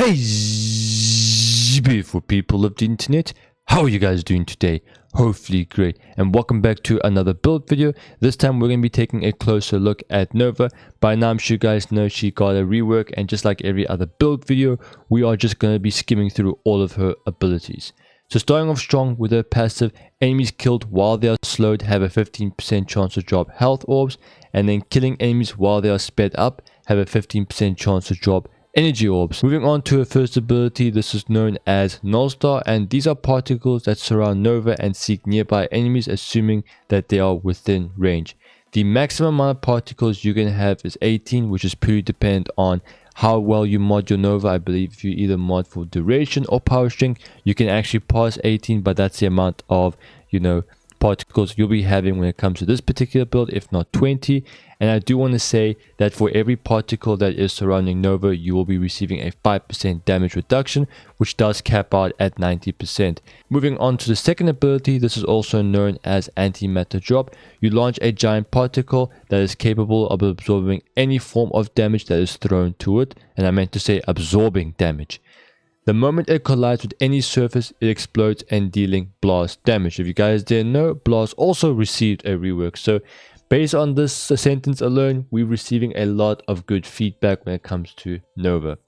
Hey, beautiful people of the internet, how are you guys doing today? Hopefully great, and welcome back to another build video. This time we're going to be taking a closer look at Nova. By now I'm sure you guys know she got a rework, and just like every other build video, we are just going to be skimming through all of her abilities. So starting off strong with her passive, enemies killed while they are slowed have a 15% chance to drop health orbs, and then killing enemies while they are sped up have a 15% chance to drop energy orbs. Moving on to her first ability, this is known as Null Star, and these are particles that surround Nova and seek nearby enemies, assuming that they are within range. The maximum amount of particles you can have is 18, which is purely dependent on how well you mod your Nova. I believe if you either mod for duration or power strength, you can actually pass 18, but that's the amount of, particles you'll be having when it comes to this particular build, if not 20. And I do want to say that for every particle that is surrounding Nova, you will be receiving a 5% damage reduction, which does cap out at 90%. Moving on to the second ability, this is also known as AntiMatter Drop. You launch a giant particle that is capable of absorbing any form of damage that is thrown to it, and I meant to say absorbing damage. The moment it collides with any surface, it explodes and dealing blast damage. If you guys didn't know, Blast also received a rework. So based on this sentence alone, we're receiving a lot of good feedback when it comes to Nova.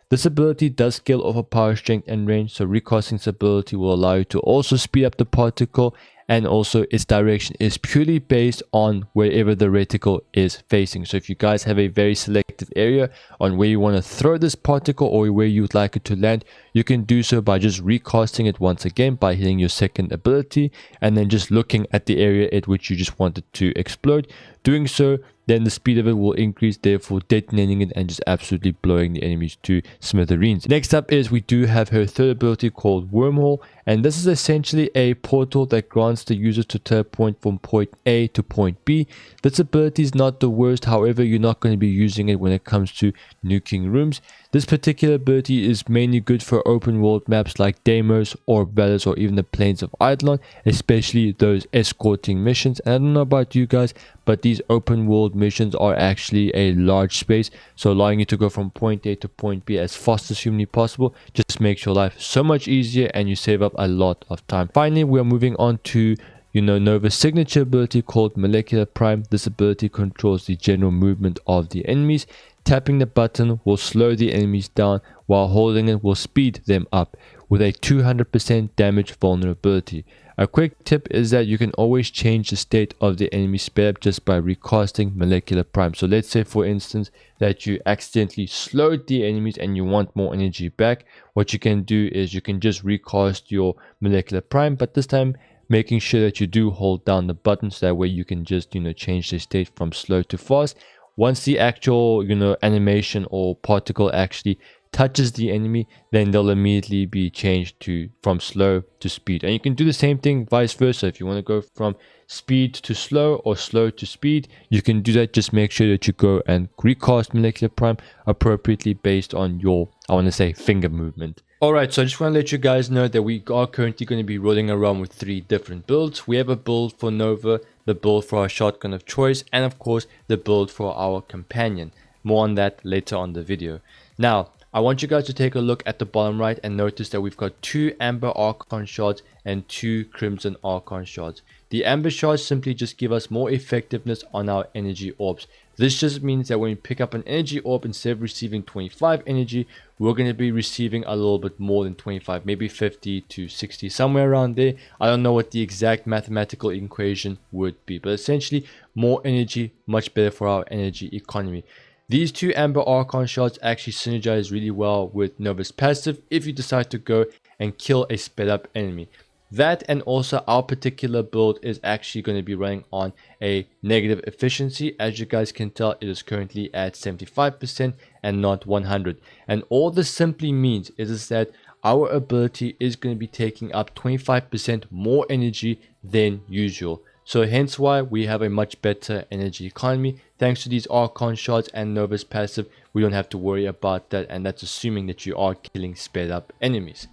This ability does scale over power strength and range, so recasting this ability will allow you to also speed up the particle, and also its direction is purely based on wherever the reticle is facing. So if you guys have a very selective area on where you want to throw this particle or where you would like it to land, you can do so by just recasting it once again by hitting your second ability and then just looking at the area at which you just want it to explode. Doing so, then the speed of it will increase, therefore detonating it and just absolutely blowing the enemies to smithereens. Next up is we do have her third ability called Wormhole, and this is essentially a portal that grants the user to teleport from point A to point B. This ability is not the worst, however you're not going to be using it when it comes to nuking rooms. This particular ability is mainly good for open world maps like Deimos or Valles or even the Plains of Eidolon, especially those escorting missions. And I don't know about you guys, but these open world missions are actually a large space, so allowing you to go from point A to point B as fast as humanly possible just makes your life so much easier and you save up a lot of time. Finally, we are moving on to Nova's signature ability called Molecular Prime. This ability controls the general movement of the enemies. Tapping the button will slow the enemies down, while holding it will speed them up with a 200% damage vulnerability. A quick tip is that you can always change the state of the enemy speed up just by recasting Molecular Prime. So let's say for instance that you accidentally slowed the enemies and you want more energy back. What you can do is you can just recast your Molecular Prime, but this time making sure that you do hold down the button, so that way you can just change the state from slow to fast. Once the actual animation or particle actually touches the enemy, then they'll immediately be changed from slow to speed. And you can do the same thing vice versa. If you want to go from speed to slow or slow to speed, you can do that. Just make sure that you go and recast Molecular Prime appropriately based on your, I want to say, finger movement. Alright, so I just want to let you guys know that we are currently going to be rolling around with 3 different builds. We have a build for Nova, the build for our shotgun of choice, and of course the build for our companion. More on that later on the video. Now, I want you guys to take a look at the bottom right and notice that we've got 2 Amber Archon Shards and 2 Crimson Archon Shards. The Amber Shards simply just give us more effectiveness on our energy orbs. This just means that when we pick up an energy orb, instead of receiving 25 energy, we're going to be receiving a little bit more than 25, maybe 50 to 60, somewhere around there. I don't know what the exact mathematical equation would be, but essentially more energy, much better for our energy economy. These 2 Amber Archon Shards actually synergize really well with Nova's passive if you decide to go and kill a sped up enemy. That, and also our particular build is actually going to be running on a negative efficiency. As you guys can tell, it is currently at 75% and not 100. And all this simply means is that our ability is going to be taking up 25% more energy than usual. So hence why we have a much better energy economy. Thanks to these Archon Shards and Nova's passive, we don't have to worry about that, and that's assuming that you are killing sped up enemies.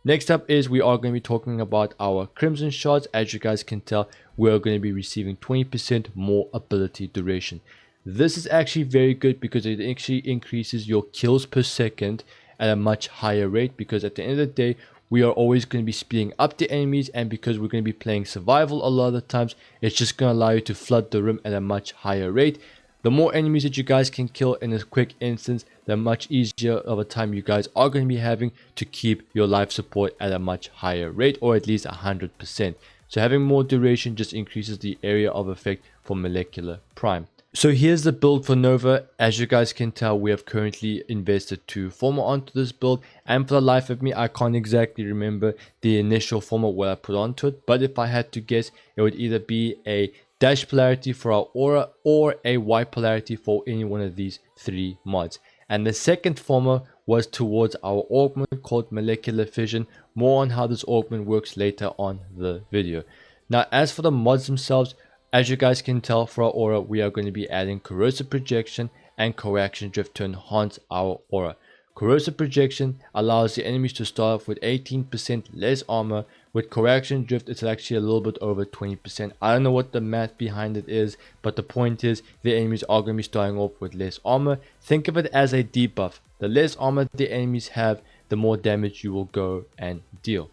Next up is we are going to be talking about our Crimson Shards. As you guys can tell, we're going to be receiving 20% more ability duration. This is actually very good because it actually increases your kills per second at a much higher rate, because at the end of the day, we are always going to be speeding up the enemies, and because we're going to be playing survival a lot of the times, it's just going to allow you to flood the room at a much higher rate. The more enemies that you guys can kill in a quick instance, the much easier of a time you guys are going to be having to keep your life support at a much higher rate, or at least 100%. So having more duration just increases the area of effect for Molecular Prime. So here's the build for Nova. As you guys can tell, we have currently invested 2 Forma onto this build, and for the life of me, I can't exactly remember the initial Forma what I put onto it, but if I had to guess, it would either be a dash polarity for our aura or a white polarity for any one of these 3 mods. And the second Forma was towards our augment called Molecular Fission. More on how this augment works later on the video. Now, as for the mods themselves, as you guys can tell, for our aura, we are going to be adding corrosive projection and coaction drift to enhance our aura. Corrosive projection allows the enemies to start off with 18% less armor. With coaction drift, it's actually a little bit over 20%. I don't know what the math behind it is, but the point is the enemies are going to be starting off with less armor. Think of it as a debuff. The less armor the enemies have, the more damage you will go and deal.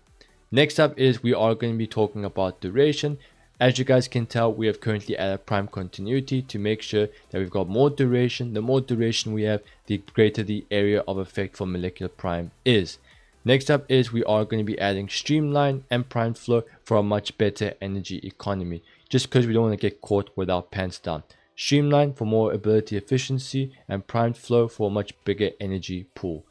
Next up is we are going to be talking about duration. As you guys can tell, we have currently added prime continuity to make sure that we've got more duration. The more duration we have, the greater the area of effect for Molecular Prime is. Next up is we are going to be adding streamline and prime flow for a much better energy economy, just because we don't want to get caught with our pants down. Streamline for more ability efficiency, and prime flow for a much bigger energy pool.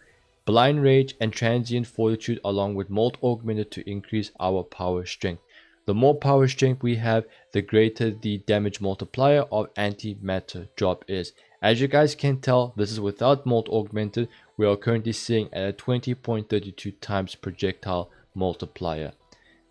Blind rage and transient fortitude along with molt augmented to increase our power strength. The more power strength we have, the greater the damage multiplier of antimatter drop is. As you guys can tell, this is without molt augmented. We are currently seeing at a 20.32 times projectile multiplier.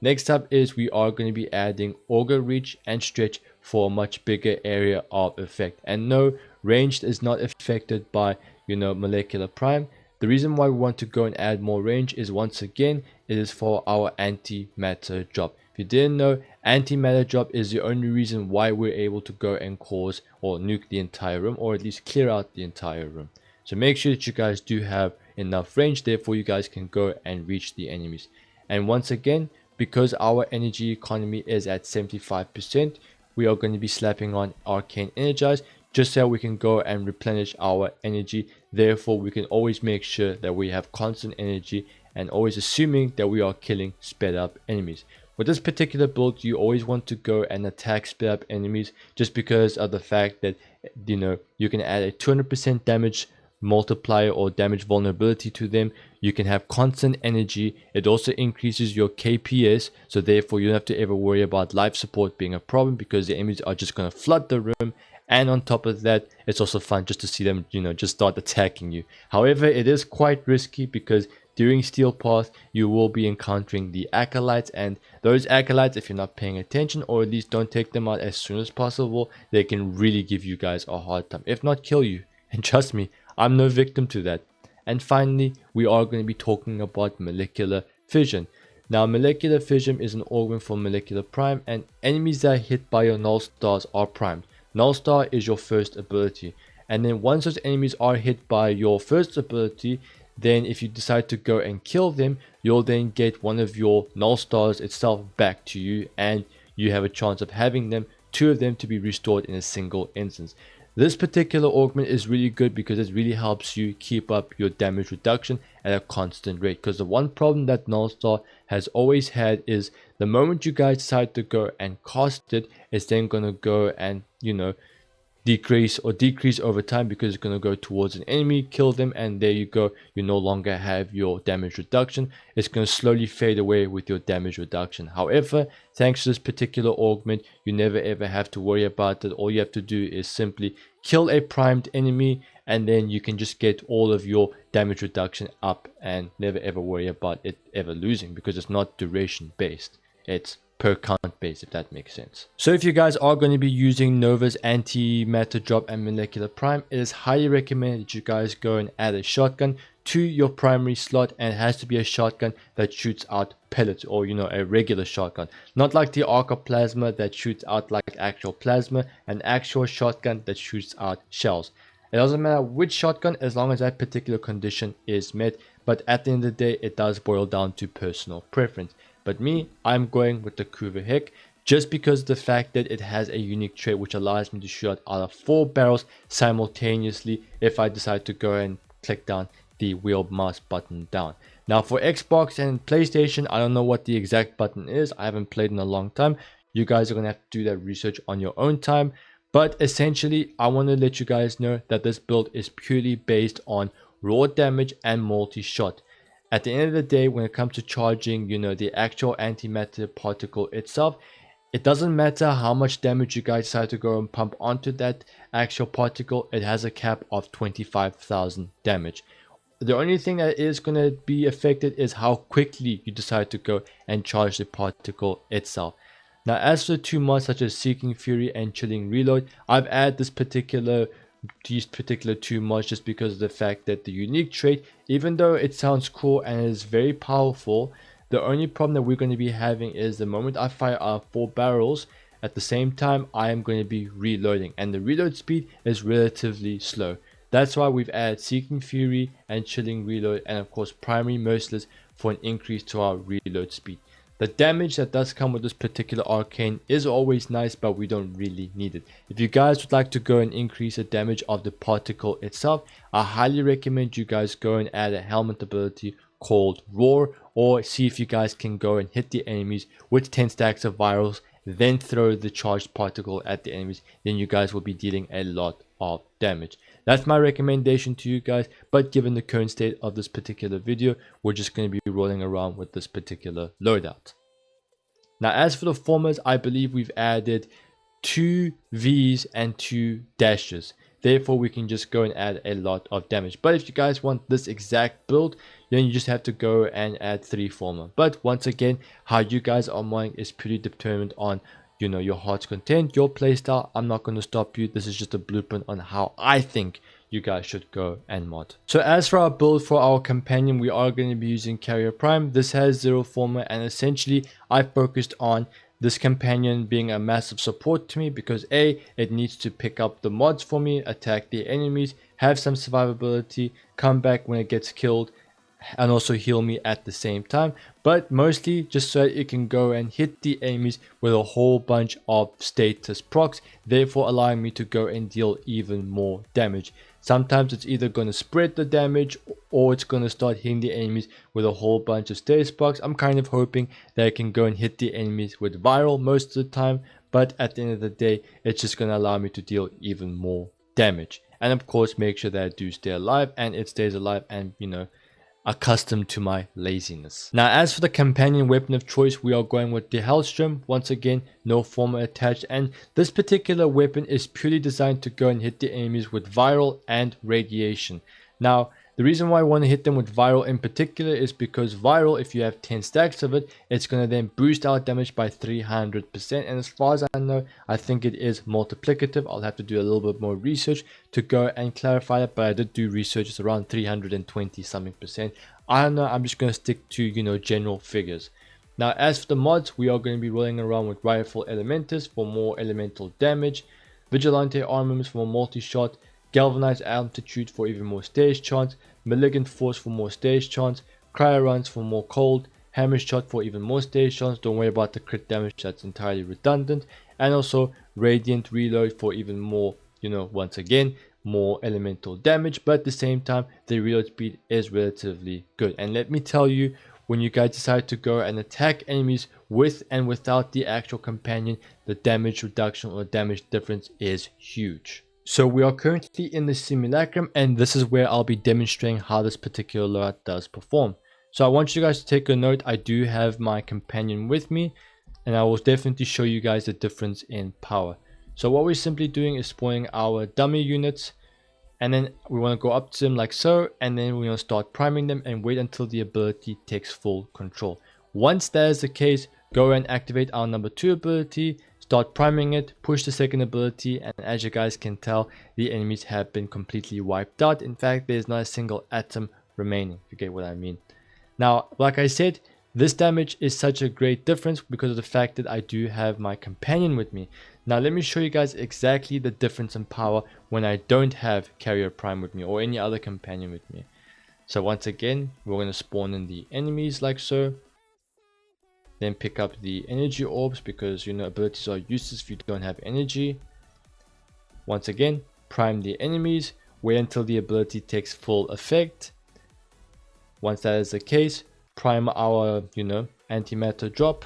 Next up is we are going to be adding auger reach and stretch for a much bigger area of effect. And no, ranged is not affected by, Molecular Prime. The reason why we want to go and add more range is, once again, it is for our antimatter drop. If you didn't know, antimatter drop is the only reason why we're able to go and cause or nuke the entire room, or at least clear out the entire room. So make sure that you guys do have enough range, therefore you guys can go and reach the enemies. And once again, because our energy economy is at 75%, we are going to be slapping on Arcane Energize, just so we can go and replenish our energy. Therefore, we can always make sure that we have constant energy, and always assuming that we are killing sped up enemies. With this particular build, you always want to go and attack sped up enemies, just because of the fact that you can add a 200% damage multiplier or damage vulnerability to them. You can have constant energy. It also increases your KPS, so therefore you don't have to ever worry about life support being a problem, because the enemies are just going to flood the room. And on top of that, it's also fun just to see them, just start attacking you. However, it is quite risky, because during Steel Path, you will be encountering the Acolytes, and those Acolytes, if you're not paying attention, or at least don't take them out as soon as possible, they can really give you guys a hard time, if not kill you. And trust me, I'm no victim to that. And finally, we are going to be talking about Molecular Fission. Now, Molecular Fission is an augment for Molecular Prime, and enemies that are hit by your null stars are primed. Null star is your first ability, and then once those enemies are hit by your first ability, then if you decide to go and kill them, you'll then get one of your null stars itself back to you, and you have a chance of having them, 2 of them, to be restored in a single instance. This particular augment is really good because it really helps you keep up your damage reduction at a constant rate, because the one problem that null star has always had is the moment you guys decide to go and cast it, it's then going to go and decrease over time, because it's going to go towards an enemy, kill them, and there you go, you no longer have your damage reduction. It's going to slowly fade away with your damage reduction. However, thanks to this particular augment, you never ever have to worry about it. All you have to do is simply kill a primed enemy, and then you can just get all of your damage reduction up and never ever worry about it ever losing, because it's not duration based, it's per count base, if that makes sense. So if you guys are going to be using Nova's antimatter drop and Molecular Prime, it is highly recommended that you guys go and add a shotgun to your primary slot, and it has to be a shotgun that shoots out pellets, or a regular shotgun, not like the Archoplasma that shoots out like actual plasma, an actual shotgun that shoots out shells. It doesn't matter which shotgun, as long as that particular condition is met. but at the end of the day, it does boil down to personal preference. But me, I'm going with the Kuva Hick, just because of the fact that it has a unique trait which allows me to shoot out of 4 barrels simultaneously if I decide to go and click down the wheel mouse button down. Now for Xbox and PlayStation, I don't know what the exact button is. I haven't played in a long time. You guys are going to have to do that research on your own time. But essentially, I want to let you guys know that this build is purely based on raw damage and multi-shot. At the end of the day, when it comes to charging, the actual antimatter particle itself, it doesn't matter how much damage you guys decide to go and pump onto that actual particle. It has a cap of 25,000 damage. The only thing that is going to be affected is how quickly you decide to go and charge the particle itself. Now, as for the 2 mods such as Seeking Fury and Chilling Reload, I've added these particular 2 mods just because of the fact that the unique trait, even though it sounds cool and is very powerful, the only problem that we're going to be having is the moment I fire out 4 barrels, at the same time I am going to be reloading, and the reload speed is relatively slow. That's why we've added Seeking Fury and Chilling Reload, and of course Primary Merciless for an increase to our reload speed. The damage that does come with this particular arcane is always nice, but we don't really need it. If you guys would like to go and increase the damage of the particle itself, I highly recommend you guys go and add a helmet ability called Roar, or see if you guys can go and hit the enemies with 10 stacks of virals, then throw the charged particle at the enemies. Then you guys will be dealing a lot of damage. That's my recommendation to you guys, but given the current state of this particular video, we're just going to be rolling around with this particular loadout. Now as for the formas, I believe we've added 2 V's and 2 dashes. Therefore we can just go and add a lot of damage. But if you guys want this exact build, then you just have to go and add 3 Forma. But once again, how you guys are modding is pretty determined on your heart's content, your playstyle. I'm not going to stop you. This is just a blueprint on how I think you guys should go and mod. So as for our build for our companion, we are going to be using Carrier Prime. This has 0 Forma, and essentially I focused on this companion being a massive support to me because A, it needs to pick up the mods for me, attack the enemies, have some survivability, come back when it gets killed, and also heal me at the same time, but mostly just so it can go and hit the enemies with a whole bunch of status procs, therefore allowing me to go and deal even more damage. Sometimes it's either going to spread the damage or it's going to start hitting the enemies with a whole bunch of status procs. I'm kind of hoping that I can go and hit the enemies with viral most of the time, but at the end of the day, it's just going to allow me to deal even more damage. And of course, make sure that I do stay alive, and it stays alive and, accustomed to my laziness. Now as for the companion weapon of choice, we are going with the Hellstrom. Once again, no Forma attached, and this particular weapon is purely designed to go and hit the enemies with viral and radiation. Now the reason why I want to hit them with viral in particular is because viral, if you have 10 stacks of it, it's going to then boost our damage by 300%, and as far as I know, I think it is multiplicative. I'll have to do a little bit more research to go and clarify it, but I did do research. It's around 320 something percent. I don't know, I'm just going to stick to general figures. Now as for the mods, we are going to be rolling around with Rifle Elementus for more elemental damage, Vigilante Armaments for more multi-shot, Galvanized Altitude for even more stage chance, Malignant Force for more stage chance, Cryo Runs for more cold, Hammer Shot for even more stage chance. Don't worry about the crit damage, that's entirely redundant. And also Radiant Reload for even more, once again, more elemental damage. But at the same time, the reload speed is relatively good. And let me tell you, when you guys decide to go and attack enemies with and without the actual companion, the damage reduction or damage difference is huge. So we are currently in the Simulacrum, and this is where I'll be demonstrating how this particular loadout does perform. So I want you guys to take a note. I do have my companion with me, and I will definitely show you guys the difference in power. So what we're simply doing is spawning our dummy units, and then we want to go up to them like so, and then we're going to start priming them and wait until the ability takes full control. Once that is the case, go and activate our number 2 ability, start priming it, push the second ability, and as you guys can tell, the enemies have been completely wiped out. In fact, there's not a single atom remaining, if you get what I mean. Now, like I said, this damage is such a great difference because of the fact that I do have my companion with me. Now let me show you guys exactly the difference in power when I don't have Carrier Prime with me or any other companion with me. So once again, we're going to spawn in the enemies like so. Then pick up the energy orbs because you know abilities are useless if you don't have energy. Once again, prime the enemies. Wait until the ability takes full effect. Once that is the case, prime our, antimatter drop.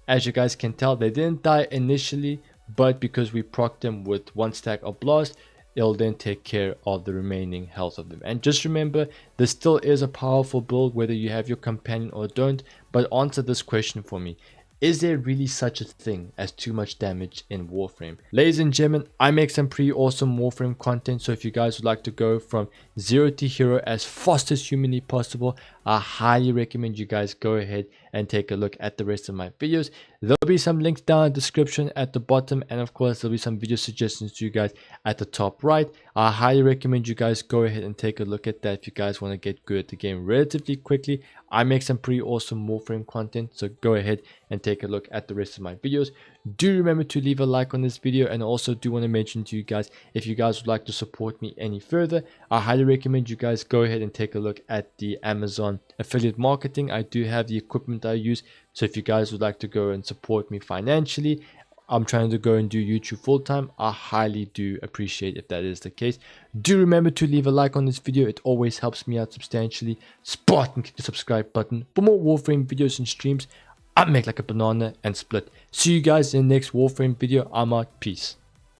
As you guys can tell, they didn't die initially, but because we procced them with 1 stack of blast, it'll then take care of the remaining health of them. And just remember, this still is a powerful build whether you have your companion or don't. But answer this question for me: is there really such a thing as too much damage in Warframe? Ladies and gentlemen, I make some pretty awesome Warframe content, so if you guys would like to go from 0 to hero as fast as humanly possible, I highly recommend you guys go ahead and take a look at the rest of my videos. There'll be some links down in the description at the bottom, and of course there'll be some video suggestions to you guys at the top right. I highly recommend you guys go ahead and take a look at that if you guys want to get good at the game relatively quickly. I make some pretty awesome Warframe content, so go ahead and take a look at the rest of my videos. Do remember to leave a like on this video, and also do want to mention to you guys, if you guys would like to support me any further, I highly recommend you guys go ahead and take a look at the Amazon affiliate marketing. I do have the equipment I use, so if you guys would like to go and support me financially, I'm trying to go and do YouTube full time. I highly do appreciate if that is the case. Do remember to leave a like on this video. It always helps me out substantially. Spartan, click the subscribe button for more Warframe videos and streams. I make like a banana and split. See you guys in the next Warframe video. I'm out. Peace.